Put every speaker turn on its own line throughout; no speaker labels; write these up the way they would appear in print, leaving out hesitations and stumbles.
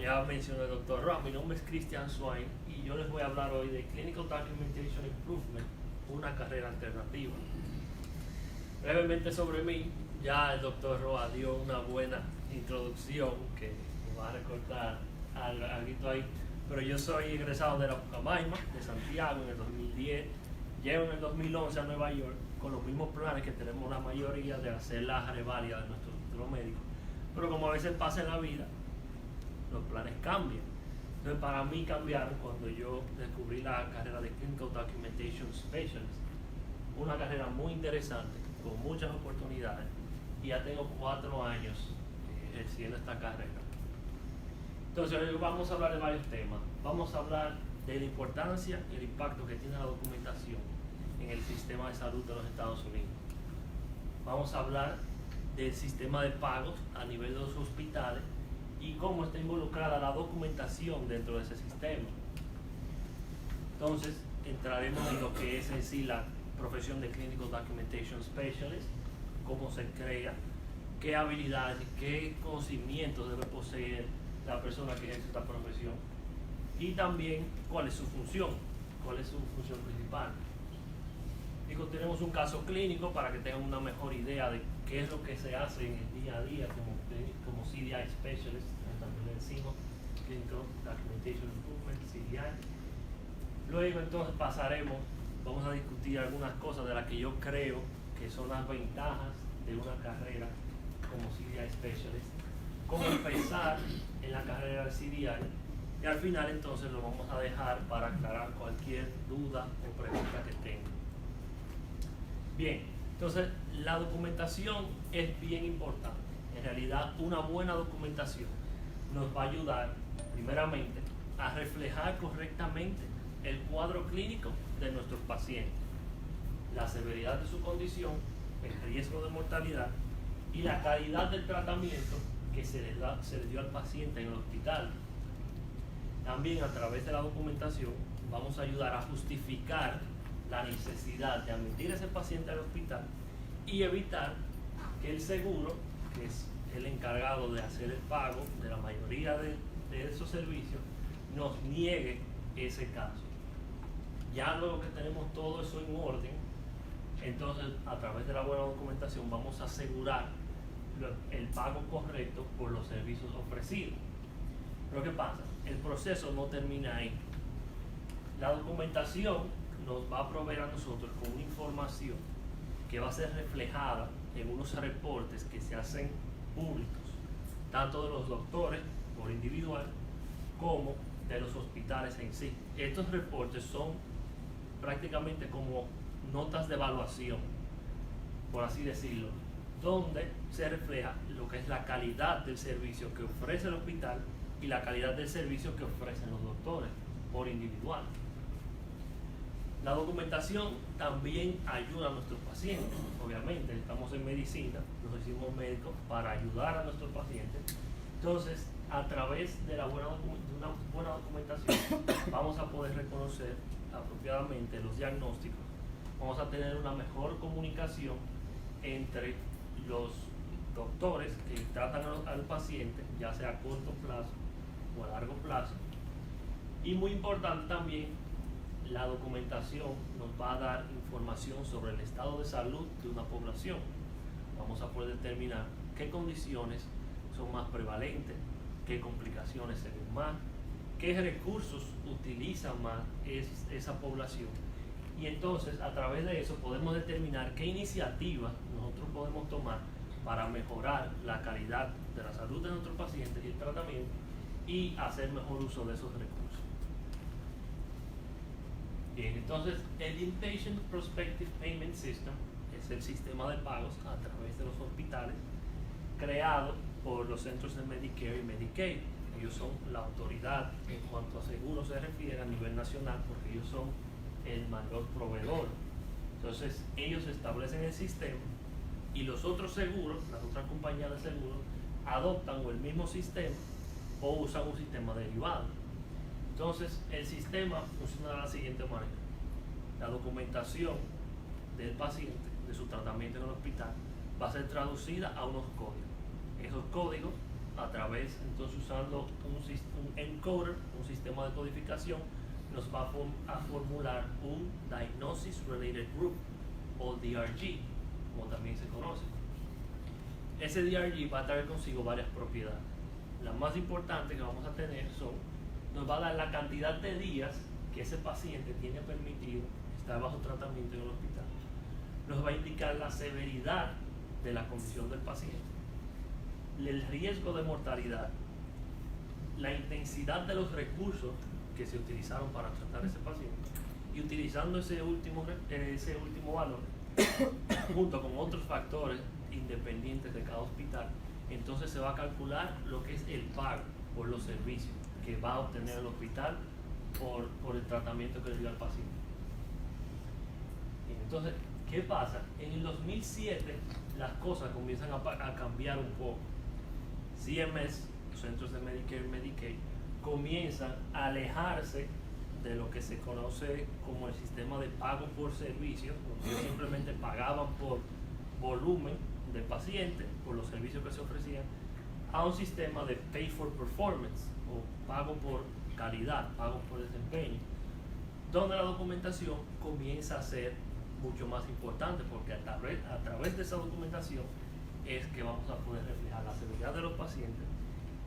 ya mencionó el doctor Roa, mi nombre es Christian Swain y yo les voy a hablar hoy de Clinical Documentation Improvement, una carrera alternativa. Brevemente sobre mí, ya el doctor Roa dio una buena introducción que me va a recortar algo ahí, pero yo soy egresado de la Pucamaima, de Santiago, en el 2010. Llego en el 2011 a Nueva York con los mismos planes que tenemos la mayoría de hacer la reválida de nuestro título médico, pero como a veces pasa en la vida, los planes cambian. Entonces para mí cambiaron cuando yo descubrí la carrera de Clinical Documentation Specialist, una carrera muy interesante, con muchas oportunidades, y ya tengo 4 años ejerciendo esta carrera. Entonces hoy vamos a hablar de varios temas. Vamos a hablar de la importancia y el impacto que tiene la documentación en el sistema de salud de los Estados Unidos. Vamos a hablar del sistema de pagos a nivel de los hospitales y cómo está involucrada la documentación dentro de ese sistema. Entonces entraremos en lo que es en sí la profesión de Clinical Documentation Specialist, cómo se crea, qué habilidades y qué conocimientos debe poseer la persona que ejerce esta profesión, y también cuál es su función principal. Digo, tenemos un caso clínico para que tengan una mejor idea de qué es lo que se hace en el día a día como CDI Specialist, también le decimos Clinical Documentation Improvement, CDI. Luego entonces vamos a discutir algunas cosas de las que yo creo que son las ventajas de una carrera como CDI Specialist, cómo empezar en la carrera de CDI, y al final entonces lo vamos a dejar para aclarar cualquier duda o pregunta que tengan. Bien, entonces la documentación es bien importante. En realidad, una buena documentación nos va a ayudar primeramente a reflejar correctamente el cuadro clínico de nuestros pacientes, la severidad de su condición, el riesgo de mortalidad y la calidad del tratamiento que se le dio al paciente en el hospital. También a través de la documentación vamos a ayudar a justificar la necesidad de admitir a ese paciente al hospital y evitar que el seguro, que es el encargado de hacer el pago de la mayoría de esos servicios, nos niegue ese caso. Ya luego que tenemos todo eso en orden, entonces a través de la buena documentación vamos a asegurar el pago correcto por los servicios ofrecidos. Pero ¿qué pasa? El proceso no termina ahí. La documentación nos va a proveer a nosotros con una información que va a ser reflejada en unos reportes que se hacen públicos, tanto de los doctores por individual como de los hospitales en sí. Estos reportes son prácticamente como notas de evaluación, por así decirlo, donde se refleja lo que es la calidad del servicio que ofrece el hospital y la calidad del servicio que ofrecen los doctores por individual. La documentación también ayuda a nuestros pacientes. Obviamente, estamos en medicina, nos hicimos médicos para ayudar a nuestros pacientes. Entonces, a través de una buena documentación, vamos a poder reconocer apropiadamente los diagnósticos. Vamos a tener una mejor comunicación entre los doctores que tratan al paciente, ya sea a corto plazo o a largo plazo. Y muy importante también, la documentación nos va a dar información sobre el estado de salud de una población. Vamos a poder determinar qué condiciones son más prevalentes, qué complicaciones se ven más, qué recursos utiliza más esa población. Y entonces a través de eso podemos determinar qué iniciativas nosotros podemos tomar para mejorar la calidad de la salud de nuestros pacientes y el tratamiento y hacer mejor uso de esos recursos. Bien, entonces el Inpatient Prospective Payment System es el sistema de pagos a través de los hospitales creado por los centros de Medicare y Medicaid. Ellos son la autoridad en cuanto a seguros se refiere a nivel nacional, porque ellos son el mayor proveedor. Entonces ellos establecen el sistema y los otros seguros, las otras compañías de seguros, adoptan o el mismo sistema o usan un sistema derivado. Entonces el sistema funciona de la siguiente manera: la documentación del paciente, de su tratamiento en el hospital, va a ser traducida a unos códigos. Esos códigos a través, entonces usando un encoder, un sistema de codificación, nos va a formular un Diagnosis Related Group, o DRG, como también se conoce. Ese DRG va a traer consigo varias propiedades. Las más importantes que vamos a tener nos va a dar la cantidad de días que ese paciente tiene permitido estar bajo tratamiento en el hospital. Nos va a indicar la severidad de la condición del paciente, el riesgo de mortalidad, la intensidad de los recursos que se utilizaron para tratar a ese paciente, y utilizando ese último valor junto con otros factores independientes de cada hospital, entonces se va a calcular lo que es el pago por los servicios que va a obtener el hospital por el tratamiento que le dio al paciente. Entonces, ¿qué pasa? En el 2007 las cosas comienzan a cambiar un poco. CMS, los centros de Medicare y Medicaid, comienzan a alejarse de lo que se conoce como el sistema de pago por servicio, donde ellos simplemente pagaban por volumen de pacientes, por los servicios que se ofrecían, a un sistema de pay for performance, o pago por calidad, pago por desempeño, donde la documentación comienza a ser mucho más importante, porque a través de esa documentación es que vamos a poder reflejar la severidad de los pacientes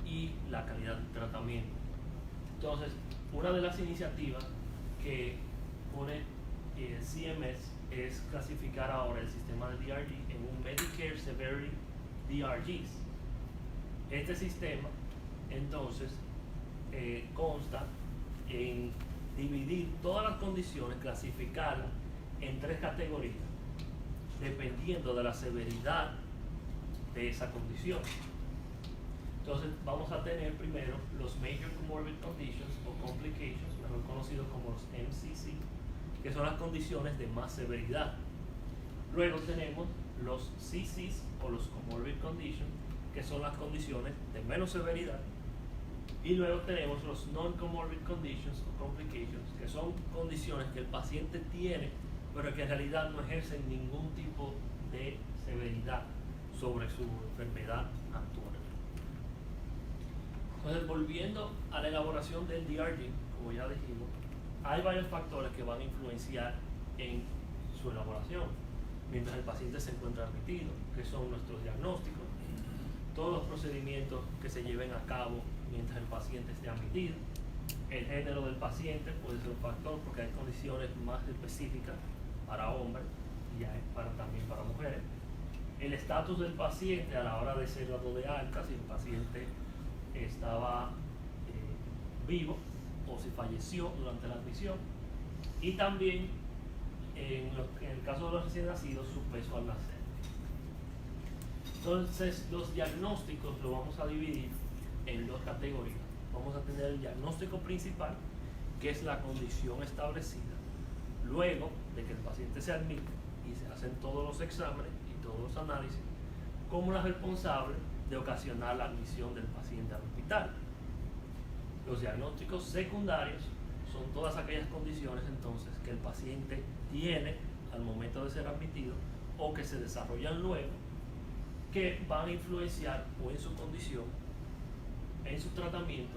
y la calidad del tratamiento. Entonces, una de las iniciativas que pone CMS es clasificar ahora el sistema de DRG en un Medicare Severity DRGs. Este sistema, entonces, consta en dividir todas las condiciones, clasificarlas en 3 categorías, dependiendo de la severidad de esa condición. Entonces vamos a tener primero los Major Comorbid Conditions o Complications, mejor conocidos como los MCC, que son las condiciones de más severidad. Luego tenemos los CCs o los Comorbid Conditions, que son las condiciones de menos severidad. Y luego tenemos los Non-Comorbid Conditions o Complications, que son condiciones que el paciente tiene, pero que en realidad no ejercen ningún tipo de severidad sobre su enfermedad actual. Entonces, volviendo a la elaboración del DRG, como ya dijimos, hay varios factores que van a influenciar en su elaboración mientras el paciente se encuentra admitido, que son nuestros diagnósticos, todos los procedimientos que se lleven a cabo mientras el paciente esté admitido, el género del paciente puede ser un factor porque hay condiciones más específicas para hombres y también para mujeres, el estatus del paciente a la hora de ser dado de alta, si el paciente estaba vivo o si falleció durante la admisión, y también en el caso de los recién nacidos, su peso al nacer. Entonces, los diagnósticos los vamos a dividir en 2 categorías. Vamos a tener el diagnóstico principal, que es la condición establecida luego de que el paciente se admite y se hacen todos los exámenes y todos los análisis, como la responsable de ocasionar la admisión del paciente al hospital. Los diagnósticos secundarios son todas aquellas condiciones entonces que el paciente tiene al momento de ser admitido o que se desarrollan luego, que van a influenciar o en su condición, en su tratamiento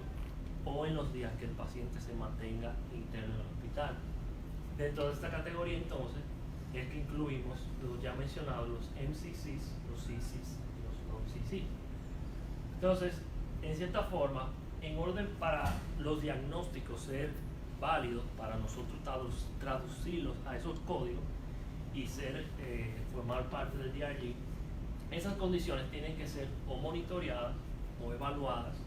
o en los días que el paciente se mantenga interno en el hospital. Dentro de esta categoría entonces es que incluimos los ya mencionados, los MCCs, los CCs y los non-CCs. Entonces, en cierta forma, en orden para los diagnósticos ser válidos, para nosotros traducirlos a esos códigos y formar parte del DRG, esas condiciones tienen que ser o monitoreadas, o evaluadas,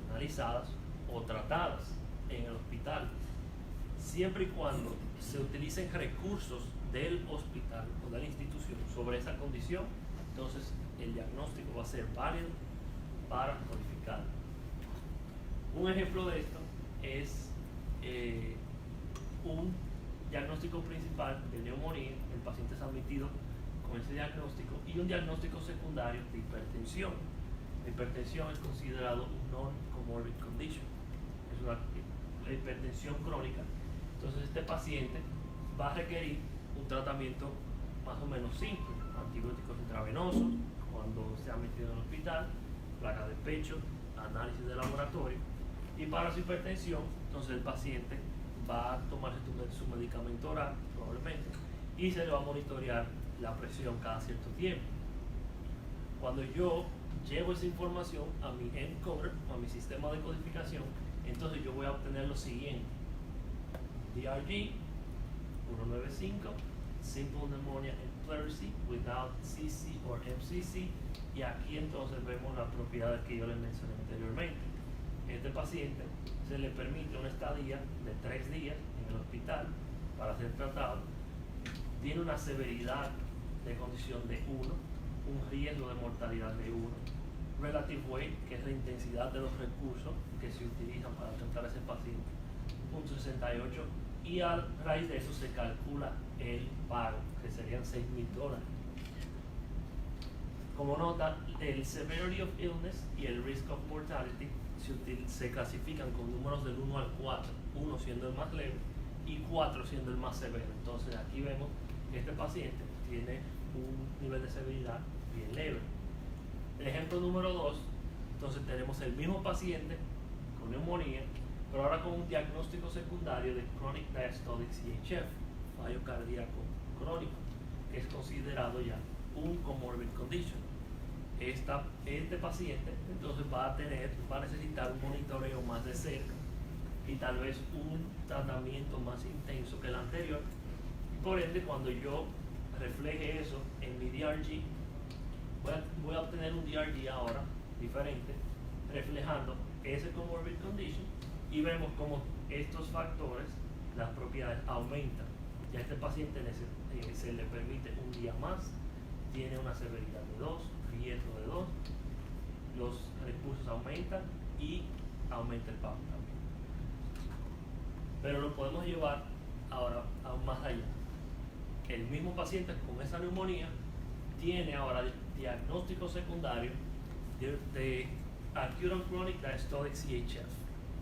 analizadas o tratadas en el hospital, siempre y cuando se utilicen recursos del hospital o de la institución sobre esa condición. Entonces el diagnóstico va a ser válido para codificar. Un ejemplo de esto es un diagnóstico principal de neumonía, el paciente es admitido con ese diagnóstico, y un diagnóstico secundario de hipertensión. La hipertensión es considerado un non-comorbid condition, es una hipertensión crónica. Entonces este paciente va a requerir un tratamiento más o menos simple, antibióticos intravenosos cuando se ha metido en el hospital, placa de pecho, análisis de laboratorio. Y para su hipertensión, entonces el paciente va a tomarse su medicamento oral, probablemente, y se le va a monitorear la presión cada cierto tiempo. Cuando yo llevo esa información a mi encoder, a mi sistema de codificación, entonces yo voy a obtener lo siguiente: DRG 195, simple pneumonia and pleurisy without CC or MCC, y aquí entonces vemos las propiedades que yo les mencioné anteriormente. Este paciente se le permite una estadía de 3 días en el hospital para ser tratado, tiene una severidad de condición de 1, un riesgo de mortalidad de 1, relative weight, que es la intensidad de los recursos que se utilizan para tratar a ese paciente, 0.68, y a raíz de eso se calcula el pago, que serían $6,000. Como nota, el severity of illness y el risk of mortality se clasifican con números del 1 al 4, 1 siendo el más leve y 4 siendo el más severo. Entonces aquí vemos que este paciente tiene un nivel de severidad bien leve. El ejemplo número 2, entonces tenemos el mismo paciente con neumonía, pero ahora con un diagnóstico secundario de Chronic Diastolic CHF, fallo cardíaco crónico, que es considerado ya un comorbid condition. Este paciente entonces va a necesitar un monitoreo más de cerca y tal vez un tratamiento más intenso que el anterior. Por ende, cuando yo refleje eso en mi DRG, voy a obtener un DRG ahora diferente, reflejando ese comorbid condition, y vemos como estos factores, las propiedades aumentan. Ya este paciente se le permite un día más, tiene una severidad de 2, riesgo de 2, los recursos aumentan y aumenta el pago también. Pero lo podemos llevar ahora aún más allá. El mismo paciente con esa neumonía tiene ahora diagnóstico secundario de Acute and Chronic Diastolic CHF,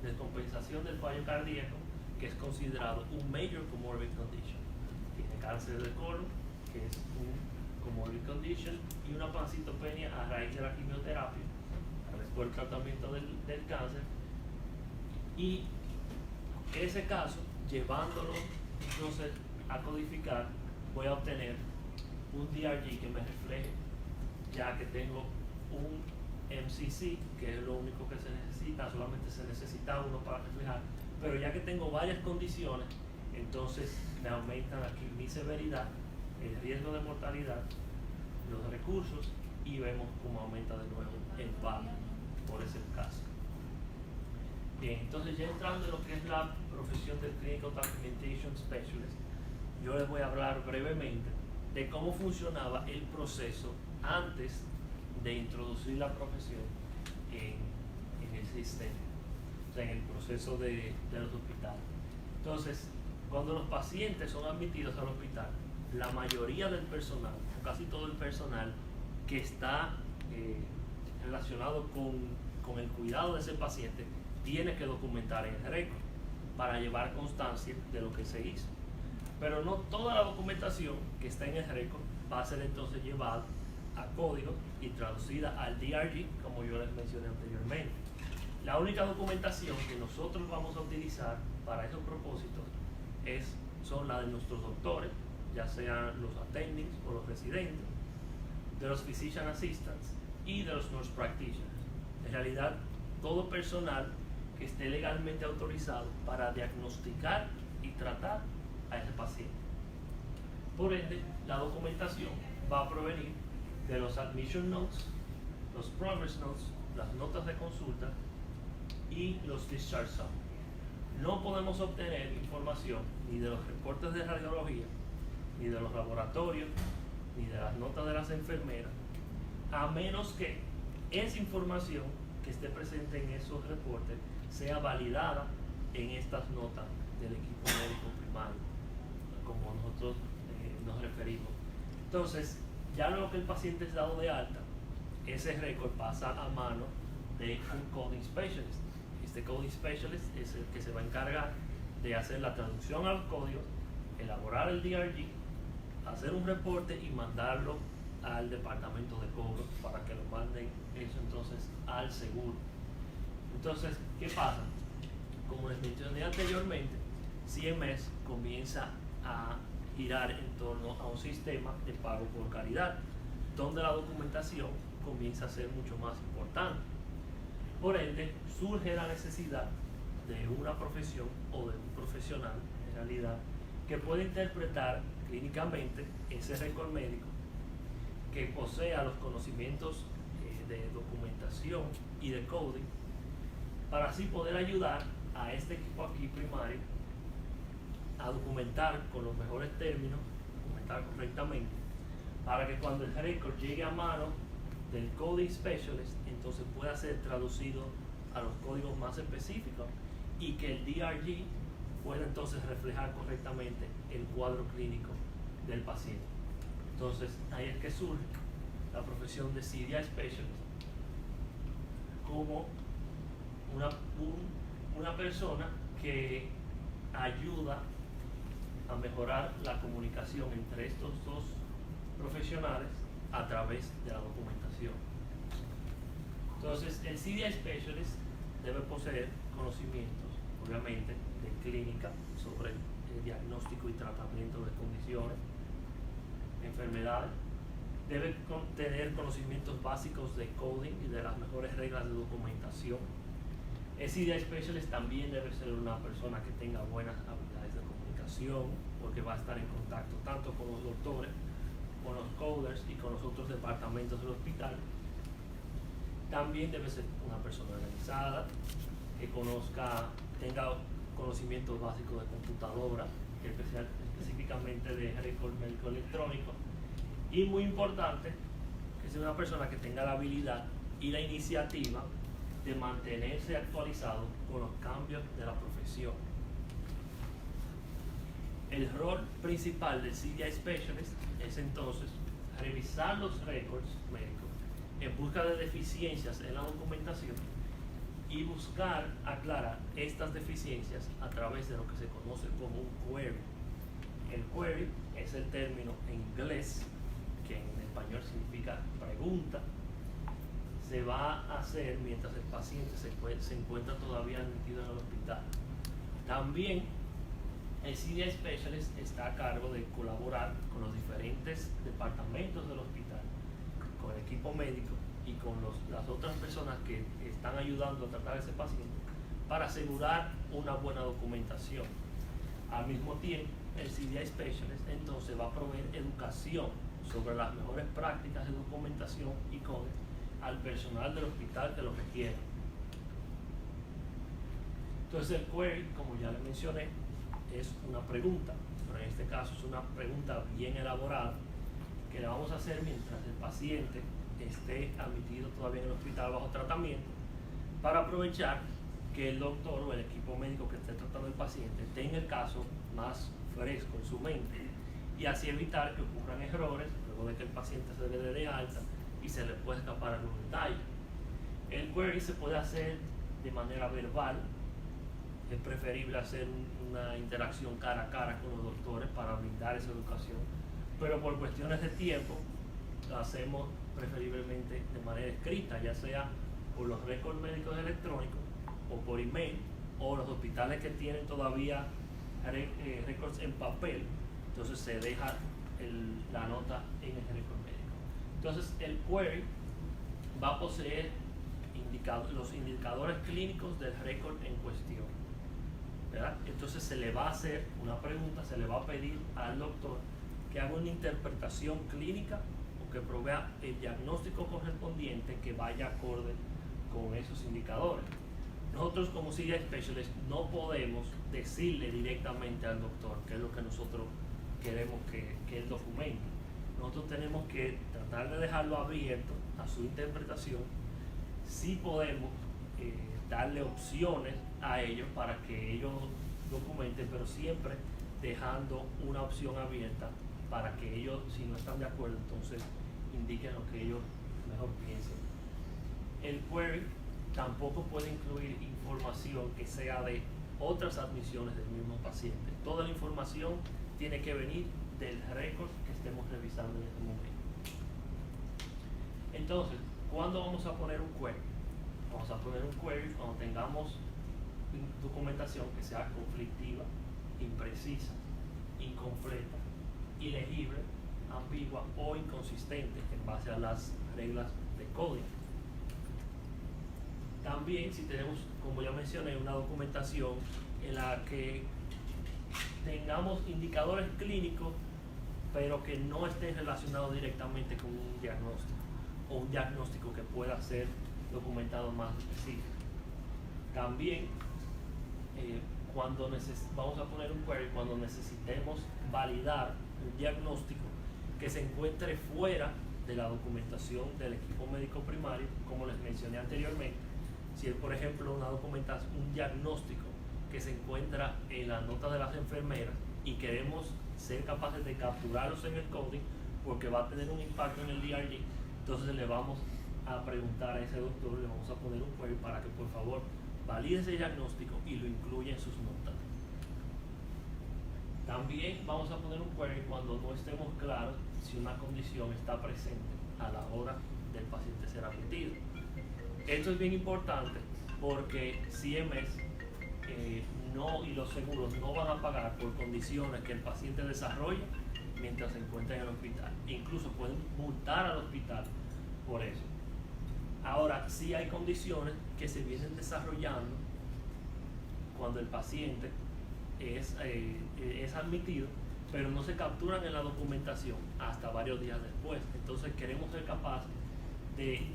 descompensación del fallo cardíaco, que es considerado un Major Comorbid Condition. Tiene cáncer de colon, que es un comorbid condition, y una pancitopenia a raíz de la quimioterapia, después del tratamiento del cáncer. Y ese caso, llevándolo entonces a codificar, voy a obtener un DRG que me refleje, ya que tengo un MCC, que es lo único que se necesita, solamente se necesita uno para reflejar, pero ya que tengo varias condiciones, entonces me aumentan aquí mi severidad, el riesgo de mortalidad, los recursos, y vemos cómo aumenta de nuevo el pago por ese caso. Bien, entonces ya entrando en lo que es la profesión del Clinical Documentation Specialist, yo les voy a hablar brevemente de cómo funcionaba el proceso antes de introducir la profesión en el sistema, o sea, en el proceso de los hospitales. Entonces, cuando los pacientes son admitidos al hospital, la mayoría del personal, o casi todo el personal que está relacionado con el cuidado de ese paciente, tiene que documentar en el récord para llevar constancia de lo que se hizo. Pero no toda la documentación que está en el récord va a ser entonces llevada a código y traducida al DRG, como yo les mencioné anteriormente. La única documentación que nosotros vamos a utilizar para esos propósitos son la de nuestros doctores, ya sean los attendings o los residentes, de los physician assistants y de los nurse practitioners. En realidad, todo personal que esté legalmente autorizado para diagnosticar y tratar a ese paciente. Por ende, la documentación va a provenir de los admission notes, los progress notes, las notas de consulta y los discharge summaries. No podemos obtener información ni de los reportes de radiología, ni de los laboratorios, ni de las notas de las enfermeras, a menos que esa información que esté presente en esos reportes sea validada en estas notas del equipo médico primario, como nosotros nos referimos. Entonces, ya luego que el paciente es dado de alta, ese récord pasa a mano de un coding specialist. Este coding specialist es el que se va a encargar de hacer la traducción a los códigos, elaborar el DRG, hacer un reporte y mandarlo al departamento de cobro para que lo manden eso entonces al seguro. Entonces, ¿qué pasa? Como les mencioné anteriormente, CMS comienza a girar en torno a un sistema de pago por calidad, donde la documentación comienza a ser mucho más importante. Por ende, surge la necesidad de una profesión o de un profesional, en realidad, que pueda interpretar clínicamente ese récord médico, que posea los conocimientos de documentación y de coding, para así poder ayudar a este equipo aquí primario a documentar con los mejores términos, documentar correctamente, para que cuando el récord llegue a mano del coding specialist, entonces pueda ser traducido a los códigos más específicos y que el DRG pueda entonces reflejar correctamente el cuadro clínico del paciente. Entonces ahí es que surge la profesión de CDI Specialist como una persona que ayuda a mejorar la comunicación entre estos dos profesionales a través de la documentación. Entonces, el CDI Specialist debe poseer conocimientos, obviamente, de clínica sobre el diagnóstico y tratamiento de condiciones, enfermedades. Debe tener conocimientos básicos de coding y de las mejores reglas de documentación. El CDI Specialist también debe ser una persona que tenga buenas habilidades de comunicación, porque va a estar en contacto tanto con los doctores, con los coders y con los otros departamentos del hospital. También debe ser una persona organizada, que tenga conocimientos básicos de computadora, específicamente de récord médico electrónico. Y muy importante, que sea una persona que tenga la habilidad y la iniciativa de mantenerse actualizado con los cambios de la profesión. El rol principal del CDI Specialist es entonces revisar los récords médicos en busca de deficiencias en la documentación y buscar aclarar estas deficiencias a través de lo que se conoce como un query. El query es el término en inglés que en español significa pregunta. Se va a hacer mientras el paciente se encuentra todavía admitido en el hospital. También el CDI Specialist está a cargo de colaborar con los diferentes departamentos del hospital, con el equipo médico y con las otras personas que están ayudando a tratar a ese paciente para asegurar una buena documentación. Al mismo tiempo, el CDI Specialist entonces va a proveer educación sobre las mejores prácticas de documentación y coding al personal del hospital que lo requiera. Entonces el query, como ya le mencioné, es una pregunta, pero en este caso es una pregunta bien elaborada que la vamos a hacer mientras el paciente esté admitido todavía en el hospital bajo tratamiento, para aprovechar que el doctor o el equipo médico que esté tratando al paciente tenga el caso más fresco en su mente y así evitar que ocurran errores luego de que el paciente se le dé de alta y se le puede escapar algún detalle. El query se puede hacer de manera verbal. Es preferible hacer una interacción cara a cara con los doctores para brindar esa educación, pero por cuestiones de tiempo lo hacemos preferiblemente de manera escrita, ya sea por los récords médicos electrónicos o por email, o los hospitales que tienen todavía récords en papel, entonces se deja la nota en el récord médico. Entonces el query va a poseer los indicadores clínicos del récord en cuestión, ¿verdad? Entonces se le va a hacer una pregunta, se le va a pedir al doctor que haga una interpretación clínica o que provea el diagnóstico correspondiente que vaya acorde con esos indicadores. Nosotros como CDI Specialist no podemos decirle directamente al doctor qué es lo que nosotros queremos que él documente. Nosotros tenemos que tratar de dejarlo abierto a su interpretación. Sí podemos darle opciones a ellos para que ellos documenten, pero siempre dejando una opción abierta para que ellos, si no están de acuerdo, entonces indiquen lo que ellos mejor piensen. El query tampoco puede incluir información que sea de otras admisiones del mismo paciente. Toda la información tiene que venir del récord que estemos revisando en este momento. Entonces, ¿cuándo vamos a poner un query? Vamos a poner un query cuando tengamos documentación que sea conflictiva, imprecisa, incompleta, ilegible, ambigua o inconsistente en base a las reglas de código. También si tenemos, como ya mencioné, una documentación en la que tengamos indicadores clínicos pero que no estén relacionados directamente con un diagnóstico o un diagnóstico que pueda ser documentado más específico. También vamos a poner un query cuando necesitemos validar un diagnóstico que se encuentre fuera de la documentación del equipo médico primario, como les mencioné anteriormente. Si es, por ejemplo, un diagnóstico que se encuentra en la nota de las enfermeras y queremos ser capaces de capturarlos en el coding porque va a tener un impacto en el DRG, entonces le vamos a preguntar a ese doctor, le vamos a poner un query para que por favor valide ese diagnóstico y lo incluya en sus notas. También vamos a poner un query cuando no estemos claros si una condición está presente a la hora del paciente ser admitido. Esto es bien importante porque CMS y los seguros no van a pagar por condiciones que el paciente desarrolla mientras se encuentra en el hospital. Incluso pueden multar al hospital por eso. Ahora, sí hay condiciones que se vienen desarrollando cuando el paciente es admitido, pero no se capturan en la documentación hasta varios días después. Entonces queremos ser capaces de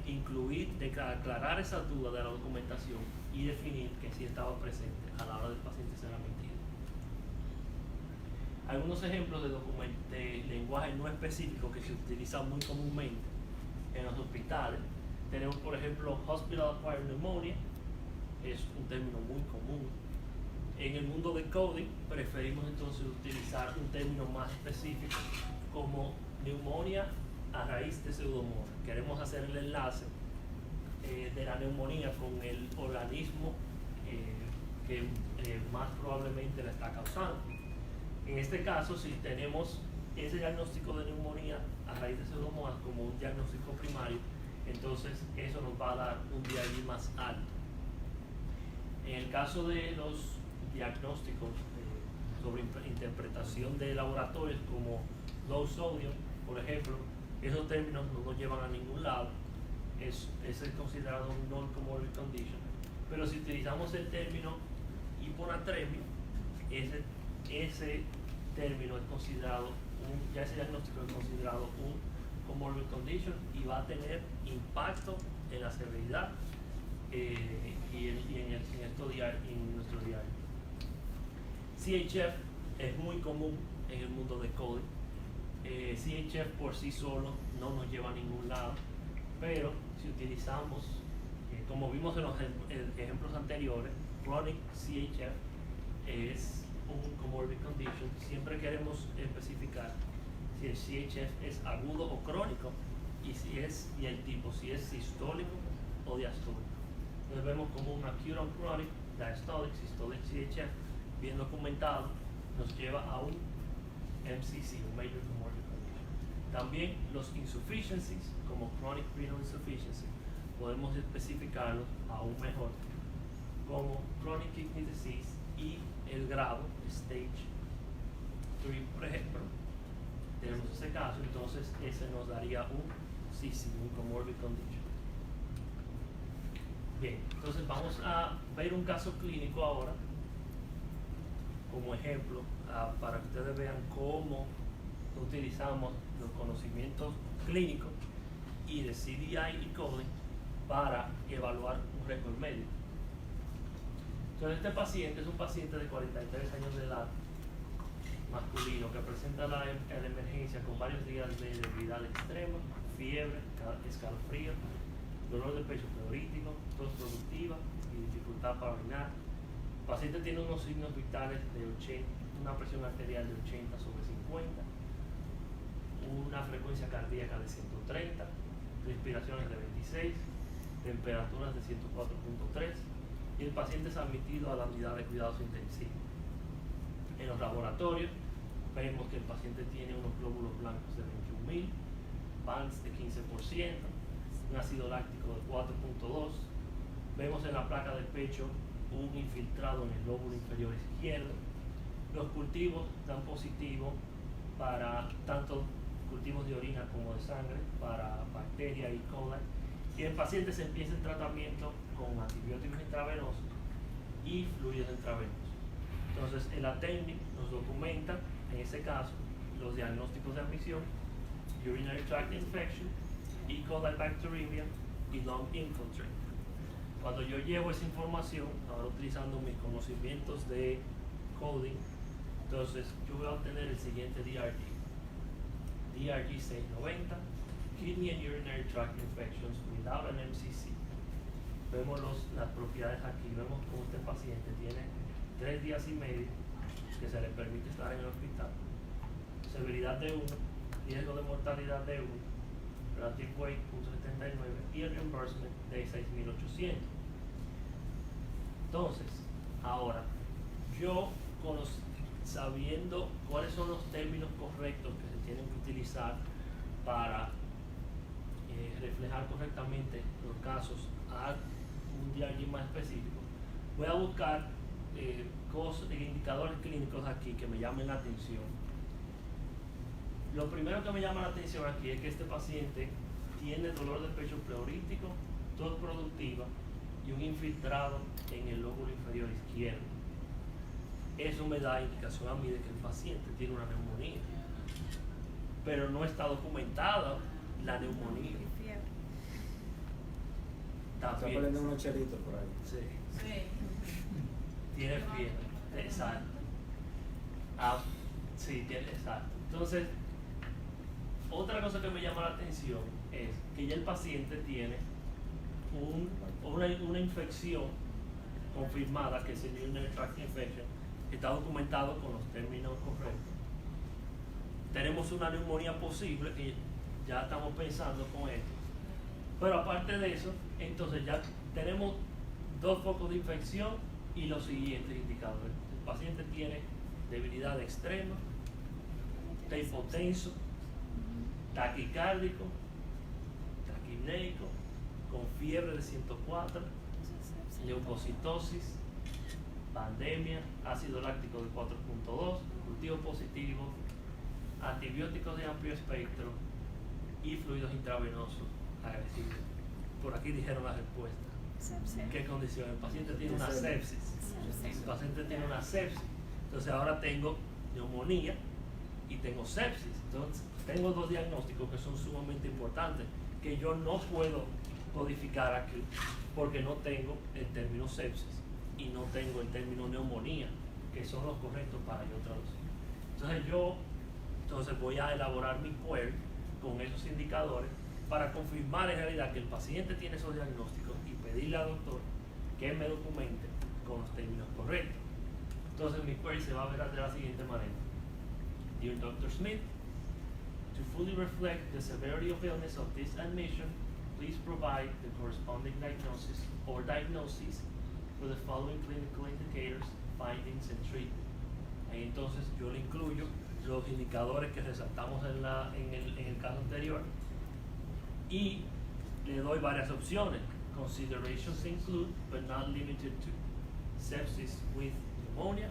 aclarar esas dudas de la documentación y definir que sí estaba presente a la hora del paciente ser admitido. Algunos ejemplos de lenguaje no específico que se utiliza muy comúnmente en los hospitales. Tenemos, por ejemplo, Hospital Acquired Pneumonia, es un término muy común. En el mundo de coding preferimos entonces utilizar un término más específico como neumonía a raíz de pseudomonas. Queremos hacer el enlace de la neumonía con el organismo que más probablemente la está causando. En este caso, si tenemos ese diagnóstico de neumonía a raíz de pseudomonas como un diagnóstico primario, entonces eso nos va a dar un DRG más alto. En el caso de los diagnósticos sobre interpretación de laboratorios como low sodium, por ejemplo, esos términos no nos llevan a ningún lado. Es considerado un non-comorbid condition, pero si utilizamos el término hiponatremia, ese término es considerado ya ese diagnóstico es considerado un comorbid condition y va a tener impacto en la severidad y en nuestro diario. CHF es muy común en el mundo de coding. CHF por sí solo no nos lleva a ningún lado, pero si utilizamos, como vimos en los ejemplos anteriores, chronic CHF es un comorbid condition. Siempre queremos especificar si el CHF es agudo o crónico y el tipo, si es sistólico o diastólico. Entonces vemos como un acute on chronic, diastolic, systolic CHF bien documentado nos lleva a un MCC, un major comorbid condition. También los insufficiencies, como chronic renal insufficiency, podemos especificarlos aún mejor como chronic kidney disease y el grado stage 3, por ejemplo. Tenemos ese caso, entonces ese nos daría un CC, un comorbid condition. Bien, entonces vamos a ver un caso clínico ahora como ejemplo para que ustedes vean cómo utilizamos los conocimientos clínicos y de CDI y coding para evaluar un récord médico. Entonces este paciente es un paciente de 43 años de edad, masculino, que presenta la emergencia con varios días de debilidad extrema, fiebre, escalofrío, dolor de pecho pleurítico, tos productiva y dificultad para orinar. El paciente tiene unos signos vitales de 80, una presión arterial de 80 sobre 50, una frecuencia cardíaca de 130, respiraciones de 26, temperaturas de 104.3 y el paciente es admitido a la unidad de cuidados intensivos. En los laboratorios vemos que el paciente tiene unos glóbulos blancos de 21.000, BANS de 15%, un ácido láctico de 4.2. Vemos en la placa del pecho un infiltrado en el lóbulo inferior izquierdo. Los cultivos dan positivo para tanto cultivos de orina como de sangre, para bacteria y coli. Y el paciente se empieza el tratamiento con antibióticos intravenosos y fluidos intravenosos. Entonces, el attending nos documenta, en ese caso, los diagnósticos de admisión, urinary tract infection, E. coli bacteremia y lung infiltrate. Cuando yo llevo esa información, ahora utilizando mis conocimientos de coding, entonces yo voy a obtener el siguiente DRG. DRG 690, kidney and urinary tract infections without an MCC. Vemos las propiedades aquí, vemos cómo este paciente tiene 3 días y medio que se le permite estar en el hospital, severidad de 1, riesgo de mortalidad de 1, relative weight 0.79 y el reimbursement de 6.800. Entonces, ahora, yo sabiendo cuáles son los términos correctos que se tienen que utilizar para reflejar correctamente los casos a un DRG más específico, voy a buscar indicadores clínicos aquí que me llamen la atención. Lo primero que me llama la atención aquí es que este paciente tiene dolor de pecho preurítico, tos productiva y un infiltrado en el lóbulo inferior izquierdo. Eso me da indicación a mí de que el paciente tiene una neumonía, pero no está documentada la neumonía.
Está poniendo unos chelitos por ahí.
Sí. Tiene fiebre, exacto. Sí, exacto. Entonces, otra cosa que me llama la atención es que ya el paciente tiene una infección confirmada, que es el urinary tract infection, está documentado con los términos correctos. Tenemos una neumonía posible, que ya estamos pensando con esto. Pero aparte de eso, entonces ya tenemos 2 focos de infección y los siguientes indicadores. El paciente tiene debilidad extrema, está hipotenso, taquicárdico, taquipneico, con fiebre de 104, leucocitosis, pandemia, ácido láctico de 4.2, cultivo positivo, antibióticos de amplio espectro y fluidos intravenosos agresivos. Por aquí dijeron la respuesta. ¿Qué condición? El paciente tiene una sepsis. El paciente tiene una sepsis. Entonces ahora tengo neumonía y tengo sepsis. Entonces tengo 2 diagnósticos que son sumamente importantes, que yo no puedo codificar aquí porque no tengo el término sepsis y no tengo el término neumonía, que son los correctos para yo traducir. Entonces voy a elaborar mi query con esos indicadores para confirmar en realidad que el paciente tiene esos diagnósticos y pedirle al doctor que me documente con los términos correctos. Entonces mi query se va a ver de la siguiente manera. Dear Dr. Smith, to fully reflect the severity of illness of this admission, please provide the corresponding diagnosis or diagnoses for the following clinical indicators, findings, and treatment. Ahí entonces yo le incluyo los indicadores que resaltamos en el caso anterior y le doy varias opciones. Considerations include, but not limited to, sepsis with pneumonia,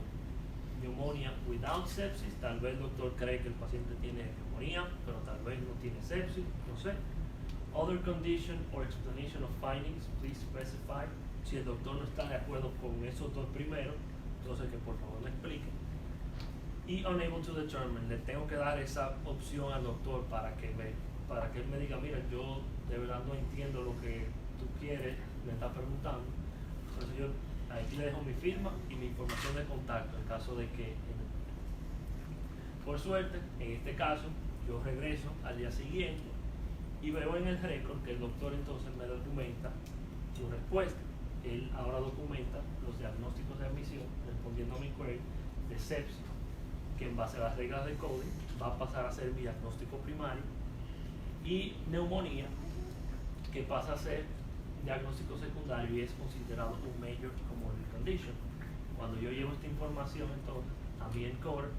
pneumonia without sepsis. Tal vez el doctor cree que el paciente tiene neumonía, pero tal vez no tiene sepsis, no sé. Other condition or explanation of findings, please specify. Si el doctor no está de acuerdo con esos 2 primeros, entonces que por favor me explique. Y unable to determine, le tengo que dar esa opción al doctor para que él me diga, mira, yo de verdad no entiendo lo que tú quieres, me estás preguntando. Entonces yo aquí le dejo mi firma y mi información de contacto en caso de que... Por suerte, en este caso, yo regreso al día siguiente y veo en el récord que el doctor entonces me documenta su respuesta. Él ahora documenta los diagnósticos de admisión respondiendo a mi query de sepsis, que en base a las reglas de coding va a pasar a ser mi diagnóstico primario, y neumonía, que pasa a ser diagnóstico secundario y es considerado un major comorbid condition. Cuando yo llevo esta información entonces a mi encoder,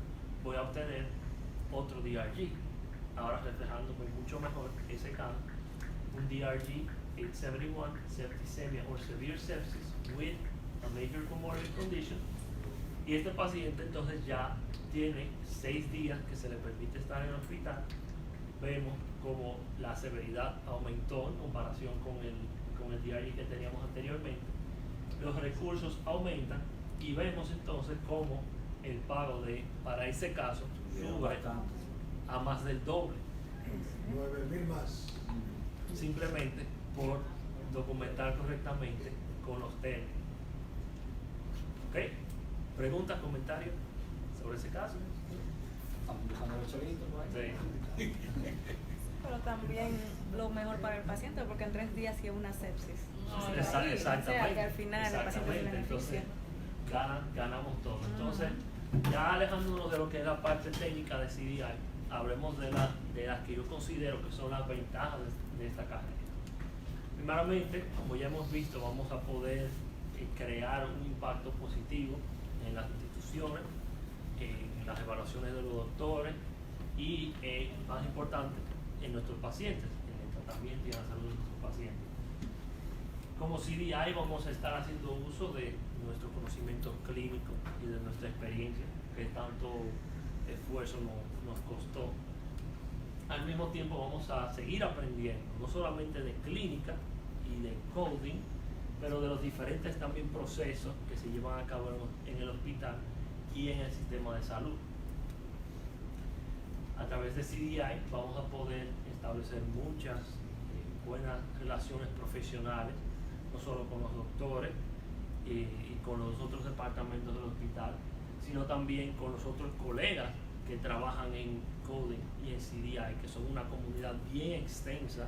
voy a obtener otro DRG, ahora reflejándome mucho mejor ese caso, un DRG 871, septicemia or severe sepsis with a major comorbid condition, y este paciente entonces ya tiene 6 días que se le permite estar en el hospital. Vemos como la severidad aumentó en comparación con el DRG que teníamos anteriormente. Los recursos aumentan y vemos entonces cómo el pago para ese caso sube a más del doble.
9,000 más.
Simplemente por documentar correctamente con los términos. ¿Ok? ¿Preguntas, comentarios sobre ese caso?
Estamos buscando los chelitos por ahí.
Sí.
Pero también lo mejor para el paciente, porque en 3 días sí es una sepsis.
Exactamente.
O sea, que al final el paciente se beneficia.
Entonces, ganamos todo. Entonces, ya alejándonos de lo que es la parte técnica de CDI, hablemos de las que yo considero que son las ventajas de esta carrera. Primeramente, como ya hemos visto, vamos a poder crear un impacto positivo en las instituciones, en las evaluaciones de los doctores y, más importante, en nuestros pacientes, en el tratamiento y en la salud de nuestros pacientes. Como CDI vamos a estar haciendo uso de nuestro conocimiento clínico y de nuestra experiencia, que tanto esfuerzo nos costó. Al mismo tiempo vamos a seguir aprendiendo, no solamente de clínica y de coding, pero de los diferentes también procesos que se llevan a cabo en el hospital y en el sistema de salud. A través de CDI vamos a poder establecer muchas buenas relaciones profesionales, no solo con los doctores y con los otros departamentos del hospital, sino también con los otros colegas que trabajan en coding y en CDI, que son una comunidad bien extensa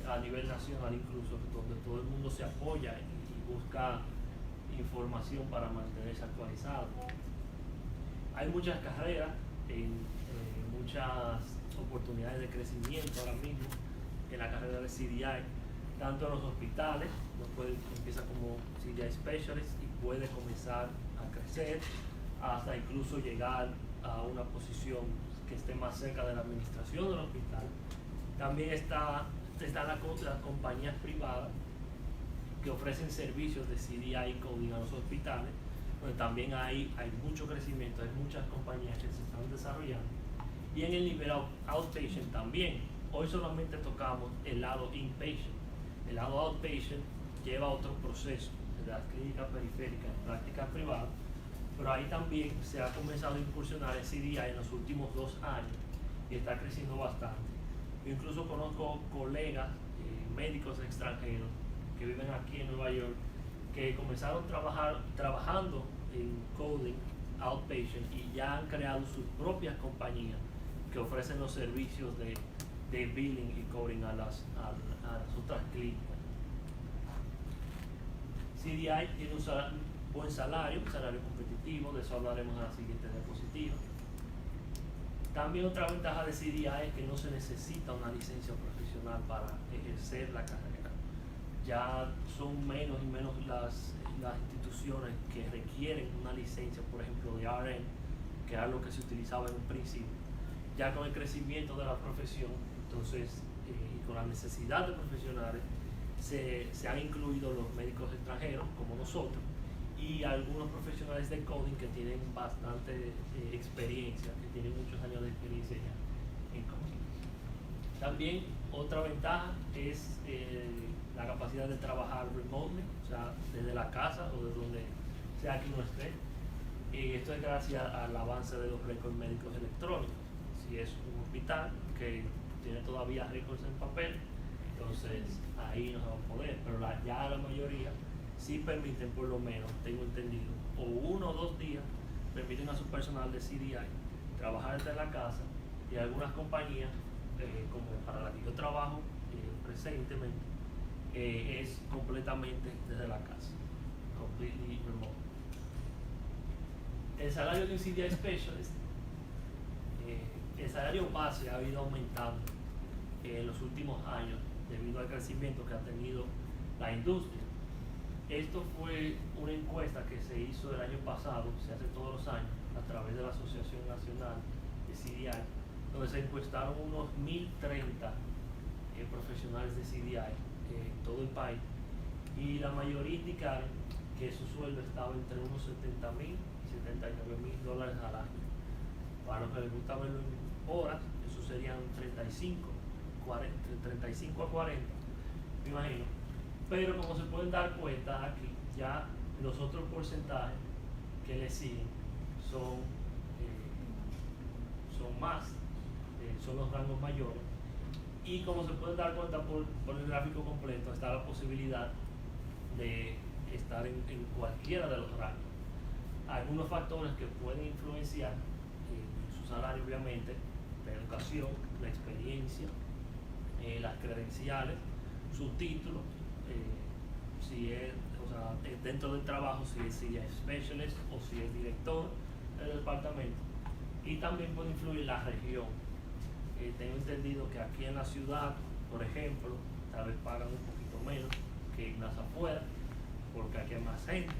a nivel nacional incluso, donde todo el mundo se apoya y busca información para mantenerse actualizado. Hay muchas carreras, muchas oportunidades de crecimiento ahora mismo en la carrera de CDI, tanto en los hospitales, empieza como CDI Specialist y puede comenzar a crecer hasta incluso llegar a una posición que esté más cerca de la administración del hospital. También están las compañías privadas que ofrecen servicios de CDI coding a los hospitales, donde también hay mucho crecimiento, hay muchas compañías que se están desarrollando. Y en el nivel outpatient también. Hoy solamente tocamos el lado inpatient. El lado outpatient lleva otro proceso de las clínicas periféricas en prácticas privadas, pero ahí también se ha comenzado a incursionar en CDI en los últimos 2 años y está creciendo bastante. Yo incluso conozco colegas, médicos extranjeros que viven aquí en Nueva York, que comenzaron trabajando en coding outpatient y ya han creado sus propias compañías que ofrecen los servicios de billing y coding a las otras clínicas. CDI tiene un buen salario, un salario competitivo, de eso hablaremos en la siguiente diapositiva. También otra ventaja de CDI es que no se necesita una licencia profesional para ejercer la carrera. Ya son menos y menos las instituciones que requieren una licencia, por ejemplo, de RN, que era lo que se utilizaba en un principio. Ya con el crecimiento de la profesión, entonces, y con la necesidad de profesionales, se han incluido los médicos extranjeros, como nosotros, y algunos profesionales de coding que tienen bastante experiencia, que tienen muchos años de experiencia ya en coding. También otra ventaja es la capacidad de trabajar remotely, o sea, desde la casa o desde donde sea que uno esté. Esto es gracias al avance de los récords médicos electrónicos. Si es un hospital que tiene todavía récords en papel, entonces ahí no se va a poder, pero ya la mayoría sí permiten, por lo menos, tengo entendido, o 1 o 2 días permiten a su personal de CDI trabajar desde la casa, y algunas compañías, como para la que yo trabajo presentemente, es completamente desde la casa, completely remote. El salario de un CDI Specialist, el salario base ha ido aumentando en los últimos años debido al crecimiento que ha tenido la industria. Esto fue una encuesta que se hizo el año pasado, se hace todos los años, a través de la Asociación Nacional de CDI, donde se encuestaron unos 1030 profesionales de CDI en todo el país, y la mayoría indicaron que su sueldo estaba entre unos $70,000 y $79,000 al año. Para los que les gusta verlo en horas, eso serían 35 a 40, me imagino. Pero como se pueden dar cuenta aquí, ya los otros porcentajes que le siguen son más, son los rangos mayores. Y como se pueden dar cuenta por el gráfico completo, está la posibilidad de estar en cualquiera de los rangos. Algunos factores que pueden influenciar su salario, obviamente: la educación, la experiencia, las credenciales, su título, si es, dentro del trabajo, si es specialist o si es director del departamento. Y también puede influir la región. Tengo entendido que aquí en la ciudad, por ejemplo, tal vez pagan un poquito menos que en las afueras, porque aquí hay más gente,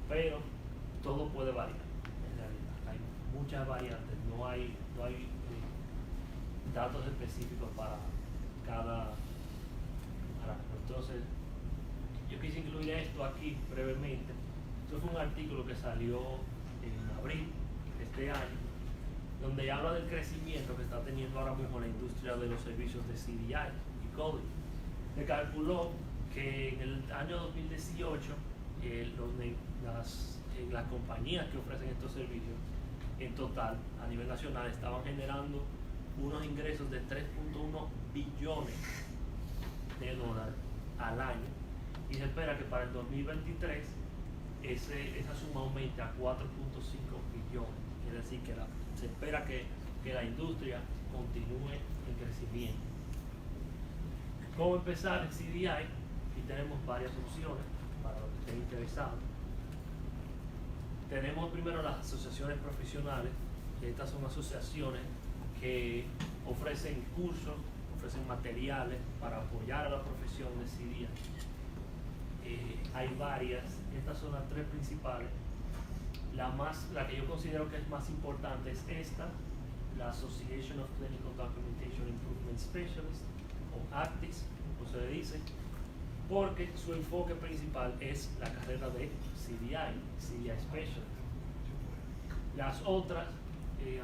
pero todo puede variar. En realidad hay muchas variantes, no hay datos específicos para cada rango. Entonces, yo quise incluir esto aquí brevemente. Esto fue un artículo que salió en abril de este año, donde habla del crecimiento que está teniendo ahora mismo la industria de los servicios de CDI y coding. Se calculó que en el año 2018 las compañías que ofrecen estos servicios en total a nivel nacional estaban generando unos ingresos de 3.1 billones de dólares al año, y se espera que para el 2023 esa suma aumente a 4.5 billones. Es decir, que se espera que la industria continúe en crecimiento. ¿Cómo empezar en CDI? Y tenemos varias opciones para los que estén interesados. Tenemos primero las asociaciones profesionales. Estas son asociaciones que ofrecen cursos, ofrecen materiales para apoyar a la profesión de CDI. Hay varias, estas son las tres principales. La que yo considero que es más importante es esta, la Association of Clinical Documentation Improvement Specialists, o ACTIS, como se le dice, porque su enfoque principal es la carrera de CDI Specialist. Las otras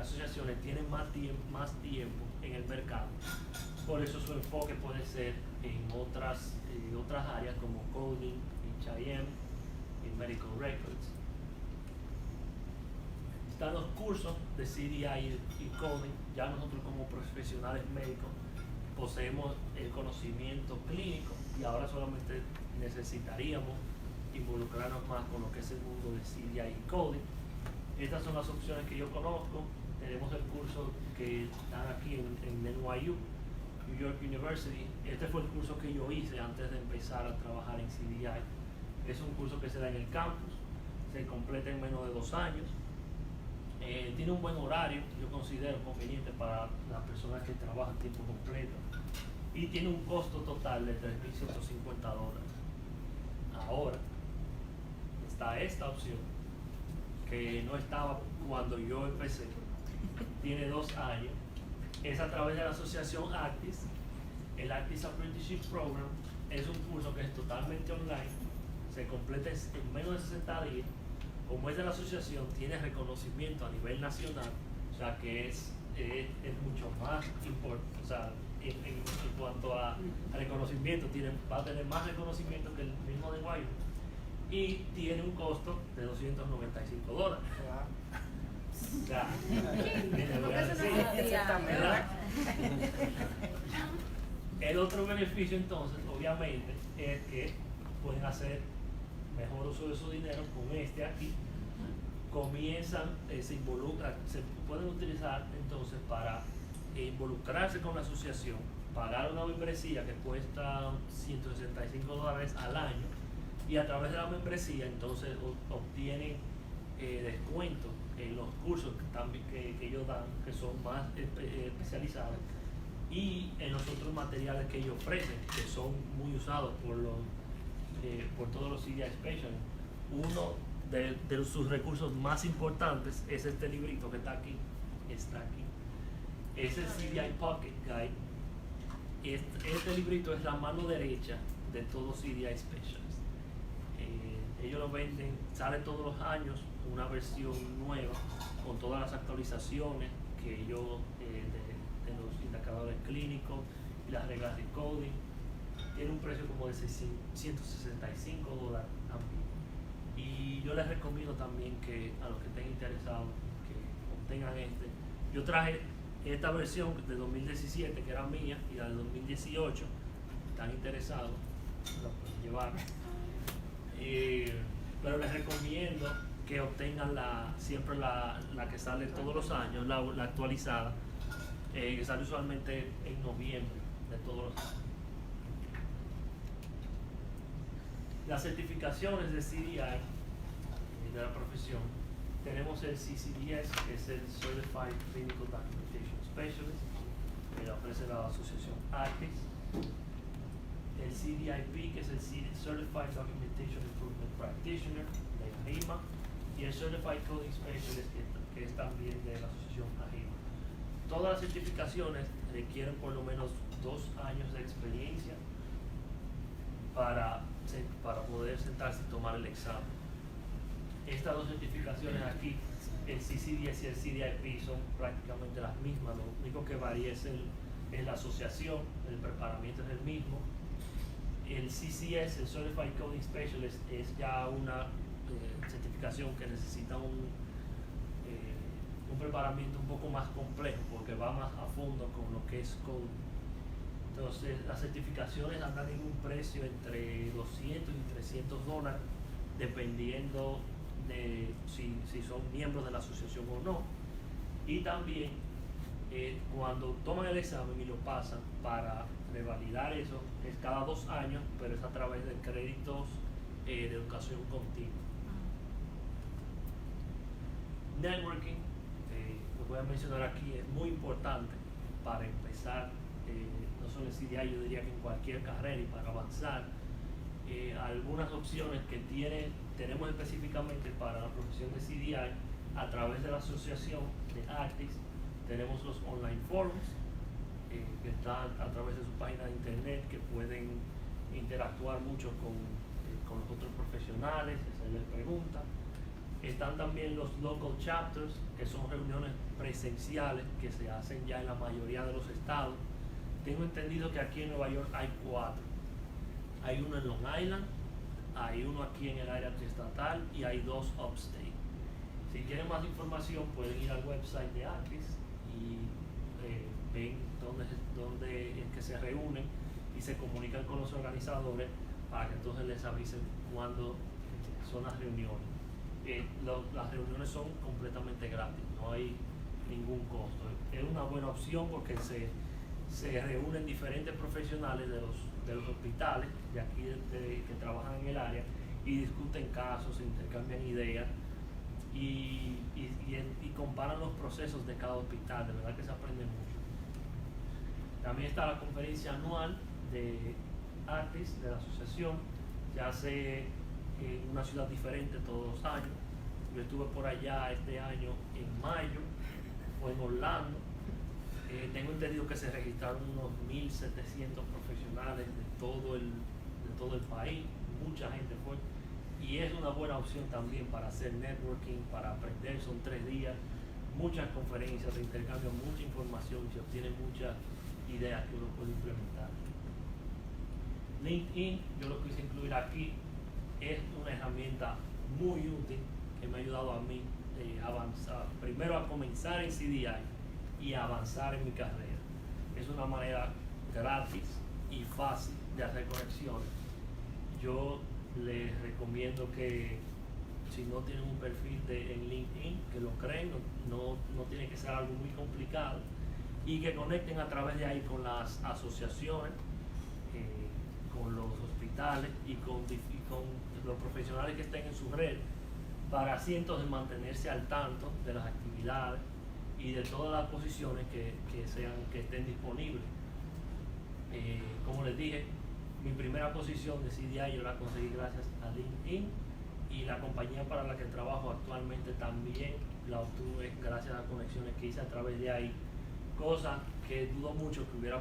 asociaciones tienen más tiempo en el mercado, por eso su enfoque puede ser en otras áreas como coding, HIM y medical records. Están los cursos de CDI y coding. Ya nosotros como profesionales médicos poseemos el conocimiento clínico y ahora solamente necesitaríamos involucrarnos más con lo que es el mundo de CDI y coding. Estas son las opciones que yo conozco. Tenemos el curso que están aquí en NYU, New York University. Este fue el curso que yo hice antes de empezar a trabajar en CDI. Es un curso que se da en el campus, se completa en menos de 2 años. Tiene un buen horario, yo considero conveniente para las personas que trabajan tiempo completo, y tiene un costo total de $3,150. Ahora está esta opción que no estaba cuando yo empecé, tiene 2 años, es a través de la asociación ACTIS. El ACTIS Apprenticeship Program es un curso que es totalmente online, se completa en menos de 60 días. Como es de la asociación, tiene reconocimiento a nivel nacional, o sea que es mucho más importante, o sea, en cuanto a reconocimiento, va a tener más reconocimiento que el mismo de Wyoming, y tiene un costo de $295. O sea, el otro beneficio entonces, obviamente, es que pueden hacer mejor uso de su dinero con este aquí. Comienzan, se pueden utilizar entonces para involucrarse con la asociación, pagar una membresía que cuesta $165 al año, y a través de la membresía entonces obtienen descuentos en los cursos que ellos dan, que son más especializados, y en los otros materiales que ellos ofrecen, que son muy usados por todos los CDI Specialists. Uno de sus recursos más importantes es este librito que está aquí. Es el CDI Pocket Guide, Este librito es la mano derecha de todo CDI Specialist. Ellos lo venden, sale todos los años una versión nueva con todas las actualizaciones que ellos de los indicadores clínicos y las reglas de coding. Tiene un precio como de $165 también. Y yo les recomiendo también que a los que estén interesados que obtengan este. Yo traje esta versión de 2017 que era mía y la de 2018. Están interesados, la pueden llevar. Pero les recomiendo que obtengan siempre la que sale todos los años, la actualizada, que sale usualmente en noviembre de todos los años. Las certificaciones de CDI de la profesión, tenemos el CCDS, que es el Certified Clinical Documentation Specialist, que la ofrece la asociación ACTIS, el CDIP, que es el Certified Documentation Improvement Practitioner de AHIMA, y el Certified Coding Specialist, que es también de la asociación AHIMA. Todas las certificaciones requieren por lo menos 2 años de experiencia para poder sentarse y tomar el examen. Estas dos certificaciones aquí, el CCDS y el CDIP, son prácticamente las mismas. Lo único que varía es la asociación, el preparamiento es el mismo. El CCS, el Certified Coding Specialist, es ya una certificación que necesita un preparamiento un poco más complejo porque va más a fondo con lo que es coding. Entonces, las certificaciones andan en un precio entre $200 y $300, dependiendo de si son miembros de la asociación o no. Y también, cuando toman el examen y lo pasan, para revalidar eso, es cada 2 años, pero es a través de créditos de educación continua. Networking, lo voy a mencionar aquí, es muy importante para empezar, no solo en CDI, yo diría que en cualquier carrera y para avanzar. Algunas opciones que tenemos específicamente para la profesión de CDI a través de la asociación de ACTIS. Tenemos los online forums que están a través de su página de internet, que pueden interactuar mucho con los otros profesionales, hacerles preguntas. Están también los local chapters, que son reuniones presenciales que se hacen ya en la mayoría de los estados. Tengo entendido que aquí en Nueva York hay 4. Hay uno en Long Island, hay uno aquí en el área triestatal y hay 2 upstate. Si quieren más información pueden ir al website de ACTIS y ven dónde es que se reúnen y se comunican con los organizadores para que entonces les avisen cuándo son las reuniones. Las reuniones son completamente gratis, no hay ningún costo. Es una buena opción porque se reúnen diferentes profesionales de los hospitales de aquí que trabajan en el área y discuten casos, se intercambian ideas y comparan los procesos de cada hospital. De verdad que se aprende mucho. También está la conferencia anual de ACTIS, de la asociación. Se hace en una ciudad diferente todos los años. Yo estuve por allá este año en mayo, fue en Orlando. Tengo entendido que se registraron unos 1.700 profesionales de todo el país, mucha gente fue, y es una buena opción también para hacer networking, para aprender. Son 3 días, muchas conferencias, se intercambian mucha información y se obtienen muchas ideas que uno puede implementar. LinkedIn, yo lo quise incluir aquí, es una herramienta muy útil que me ha ayudado a mí avanzar, primero a comenzar en CDI y avanzar en mi carrera. Es una manera gratis y fácil de hacer conexiones. Yo les recomiendo que si no tienen un perfil en LinkedIn, que lo creen, no tiene que ser algo muy complicado, y que conecten a través de ahí con las asociaciones, con los hospitales y con los profesionales que estén en su red, para así entonces mantenerse al tanto de las actividades y de todas las posiciones que estén disponibles. Como les dije, mi primera posición de CDI yo la conseguí gracias a LinkedIn, y la compañía para la que trabajo actualmente también la obtuve gracias a conexiones que hice a través de ahí, cosa que dudo mucho que hubiera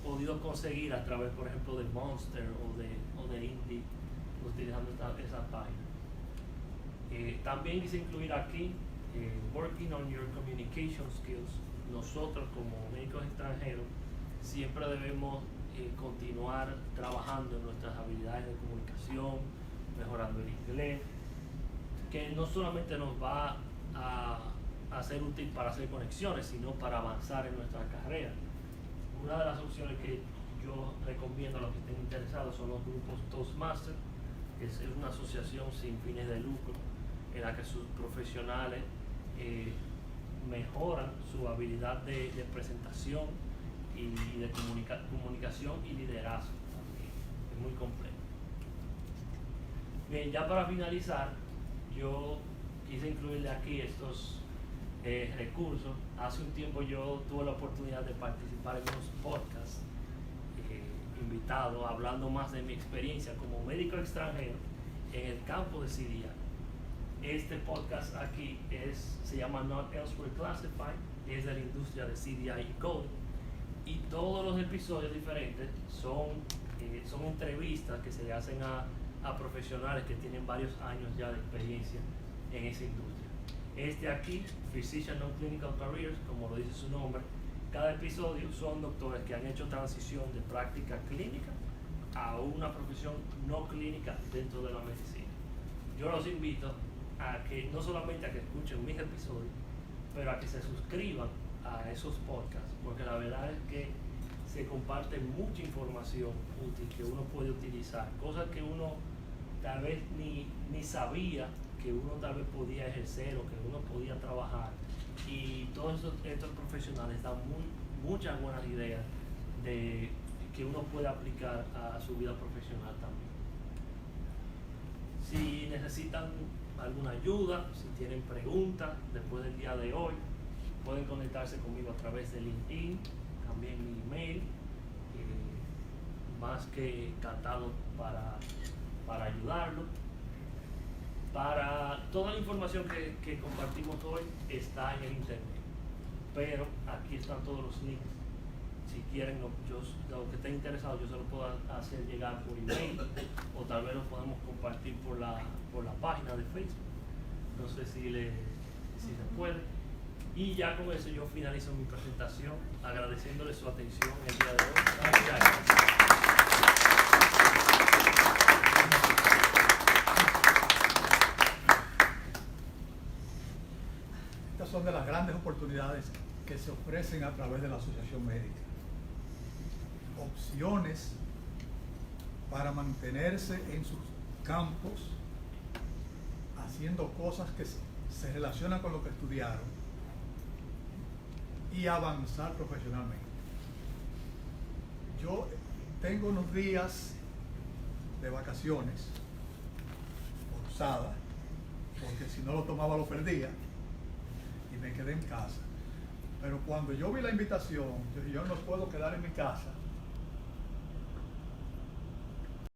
podido conseguir a través, por ejemplo, de Monster o de Indie, utilizando esa página. También quise incluir aquí Working on Your Communication Skills. Nosotros como médicos extranjeros siempre debemos continuar trabajando en nuestras habilidades de comunicación, mejorando el inglés, que no solamente nos va a ser útil para hacer conexiones, sino para avanzar en nuestra carrera. Una de las opciones que yo recomiendo a los que estén interesados son los grupos Toastmasters, que es una asociación sin fines de lucro en la que sus profesionales mejoran su habilidad de presentación y de comunicación y liderazgo también. Es muy completo. Bien, ya para finalizar, yo quise incluirle aquí estos recursos. Hace un tiempo yo tuve la oportunidad de participar en unos podcasts invitado, hablando más de mi experiencia como médico extranjero en el campo de CDI. Este podcast aquí se llama Not Elsewhere Classified, es de la industria de CDI y coding, y todos los episodios diferentes son entrevistas que se le hacen a profesionales que tienen varios años ya de experiencia en esa industria. Este aquí, Physician Non-Clinical Careers, como lo dice su nombre, cada episodio son doctores que han hecho transición de práctica clínica a una profesión no clínica dentro de la medicina. Yo los invito a que no solamente a que escuchen mis episodios, pero a que se suscriban a esos podcasts, porque la verdad es que se comparte mucha información útil que uno puede utilizar, cosas que uno tal vez ni sabía que uno tal vez podía ejercer o que uno podía trabajar, y todos estos profesionales dan muchas buenas ideas de que uno puede aplicar a su vida profesional también. Si necesitan alguna ayuda, si tienen preguntas después del día de hoy, pueden conectarse conmigo a través de LinkedIn, también mi email, más que encantado para ayudarlo. Para toda la información que compartimos hoy está en el internet, pero aquí están todos los links. Si quieren, lo que estén interesados, yo se lo puedo hacer llegar por email, o tal vez lo podemos compartir por la página de Facebook. No sé si se puede. Y ya con eso yo finalizo mi presentación, agradeciéndole su atención el día de hoy. Gracias.
Estas son de las grandes oportunidades que se ofrecen a través de la Asociación Médica. Opciones para mantenerse en sus campos, haciendo cosas que se relacionan con lo que estudiaron y avanzar profesionalmente. Yo tengo unos días de vacaciones forzadas, porque si no lo tomaba lo perdía, y me quedé en casa. Pero cuando yo vi la invitación, yo dije, yo no puedo quedar en mi casa